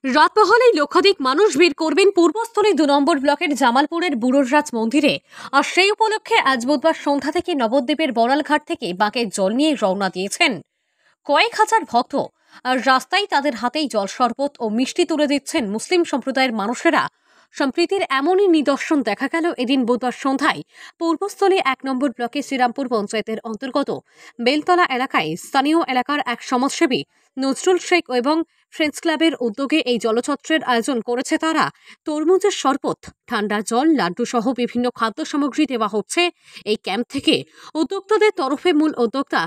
রাত পহলেই লক্ষাধিক মানুষ ভিড় করবেন পূর্বস্থলী ২ নম্বর ব্লকের জামালপুরের বুড়োররাজ মন্দিরে। আর সেই উপলক্ষে আজ বুধবার সন্ধ্যা থেকে নবদ্বীপের বড়ালঘাট থেকে বাঁকের জল নিয়ে রওনা দিয়েছেন কয়েক হাজার ভক্ত। আর রাস্তায় তাদের হাতেই জল শরবত ও মিষ্টি তুলে দিচ্ছেন মুসলিম সম্প্রদায়ের মানুষেরা। সম্প্রীতির এমনই নিদর্শন দেখা গেল এদিন বুধবার সন্ধ্যায় পূর্বস্থলী ১ নম্বর ব্লকের শ্রীরামপুর পঞ্চায়েতের অন্তর্গত বেলতলা এলাকায়। স্থানীয় এলাকার এক সমাজসেবী নজরুল শেখ এবং ফ্রেন্ডস ক্লাবের উদ্যোগে এই জলছত্রের আয়োজন করেছে তারা। তরমুজের শরবত, ঠান্ডা জল, লাড্ডু সহ বিভিন্ন খাদ্য সামগ্রী দেওয়া হচ্ছে এই ক্যাম্প থেকে। উদ্যোক্তাদের তরফে মূল উদ্যোক্তা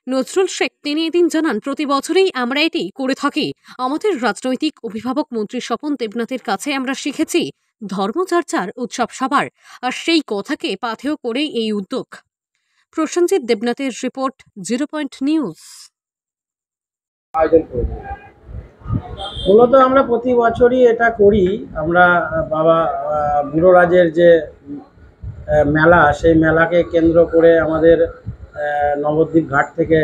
নজরুল শেখ তিনি এদিন জানান, প্রতি বছরই আমরা এটি করে থাকি। আমাদের রাজনৈতিক অভিভাবক মন্ত্রী স্বপন দেবনাথের কাছে আমরা শিখেছি ধর্মচর্চার উৎসব সবার, আর সেই কথাকে পাথেয় করেই এই উদ্যোগ। প্রসেনজিৎ দেবনাথের রিপোর্ট, 0 পয়েন্ট নিউজ। মূলত আমরা প্রতি বছরই এটা করি। আমরা বাবা বুড়োরাজের যে মেলা, সেই মেলাকে কেন্দ্র করে আমাদের নবদ্বীপ ঘাট থেকে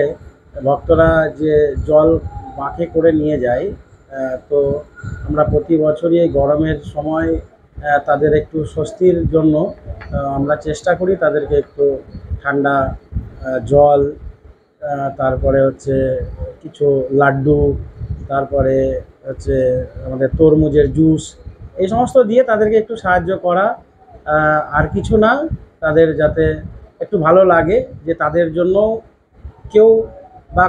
ভক্তরা যে জল বাঁকে করে নিয়ে যায়, তো আমরা প্রতি বছরই এই গরমের সময় তাদের একটু স্বস্তির জন্য আমরা চেষ্টা করি তাদেরকে একটু ঠান্ডা জল, তারপরে হচ্ছে কিছু লাড্ডু, তারপরে হচ্ছে আমাদের তরমুজের জুস, এই সমস্ত দিয়ে তাদেরকে একটু সাহায্য করা। আর কিছু না, তাদের যাতে একটু ভালো লাগে যে তাদের জন্য কেউ বা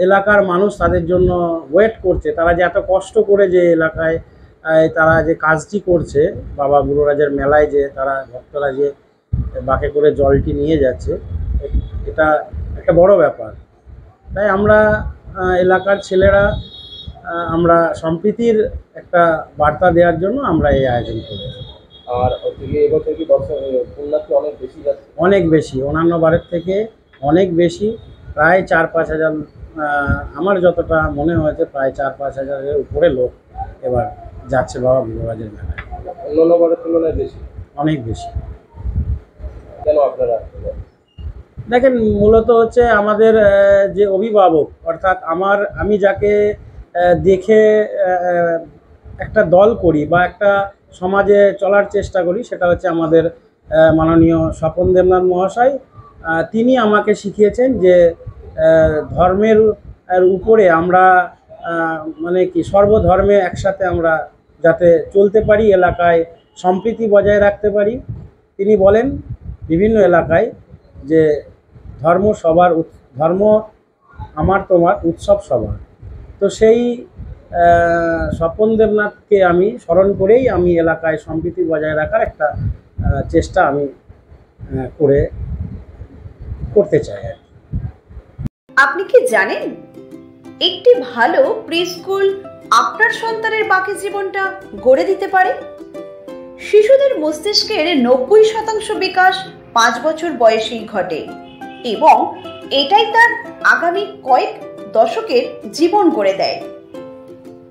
এলাকার মানুষ তাদের জন্য ওয়েট করছে। তারা যে এত কষ্ট করে যে এলাকায় তারা যে কাজটি করছে, বাবা বুড়োরাজের মেলায় যে তারা ভক্তরা যে বাঁকে করে জলটি নিয়ে যাচ্ছে, এটা একটা বড় ব্যাপার। তাই আমরা এলাকার ছেলেরা আমরা সম্প্রীতির একটা বার্তা দেওয়ার জন্য আমরা এই আয়োজন করি। আর এবছর কি পুণ্যার্থী অনেক বেশি যাচ্ছে? অনেক বেশি, অন্যান্য বারের থেকে অনেক বেশি, প্রায় ৪-৫ হাজার, আমার যতটা মনে হয়েছে প্রায় ৪-৫ হাজারের উপরে লোক এবার যাচ্ছে বাবা বুড়োরাজের মেলায়। অন্যান্য বারের তুলনায় বেশি? অনেক বেশি। কেন আপনারা? দেখেন, মূলত হচ্ছে আমাদের যে অভিভাবক, অর্থাৎ আমি যাকে দেখে একটা দল করি বা একটা সমাজে চলার চেষ্টা করি, সেটা হচ্ছে আমাদের মাননীয় স্বপন দেবনাথ মহাশয়। তিনি আমাকে শিখিয়েছেন যে ধর্মের উপরে আমরা মানে কি সর্বধর্মে একসাথে আমরা যাতে চলতে পারি, এলাকায় সম্প্রীতি বজায় রাখতে পারি। তিনি বলেন বিভিন্ন এলাকায় যে ধর্ম সবার, ধর্ম আমার তোমার, উৎসব সবার। তো সেই স্বপন দেবনাথকে আমি স্মরণ করেই আমি এলাকায় সম্প্রীতি বজায় রাখার একটা চেষ্টা আমি করতে চাই। আপনি কি জানেন একটি ভালো প্রি স্কুল আপনার সন্তানের বাকি জীবনটা গড়ে দিতে পারে? শিশুদের মস্তিষ্কের 90% বিকাশ 5 বছর বয়সেই ঘটে এবং এটাই তার আগামী কয়েক দশকের জীবন গড়ে দেয়।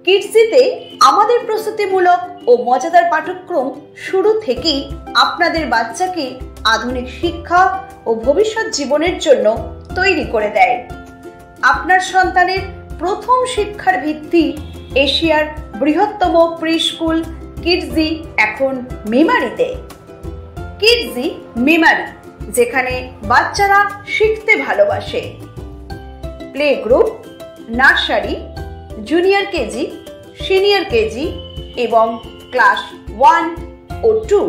কিডসিতে আমাদের প্রস্তুতিমূলক ও মজাদার পাঠ্যক্রম শুরু থেকেই আপনাদের বাচ্চাকে আধুনিক শিক্ষা ও ভবিষ্যৎ জীবনের জন্য তৈরি করে দেয়। আপনার সন্তানের প্রথম শিক্ষার ভিত্তি এশিয়ার বৃহত্তম প্রি স্কুল কিডজি এখন মেমারিতে। কিডজি মেমারি, যেখানে বাচ্চারা শিখতে ভালোবাসে। Play group, nursery, junior KG, senior KG এবং ক্লাস 1 ও 2।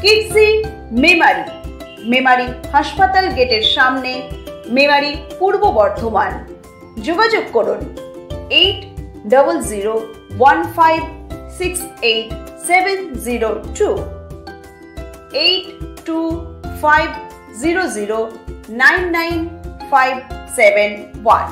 কিডজি মেমারি, মেমারি হাসপাতাল গেটের সামনে, মেমারি, পূর্ব বর্ধমান। যোগাযোগ করুন 8015686702, 8250099571।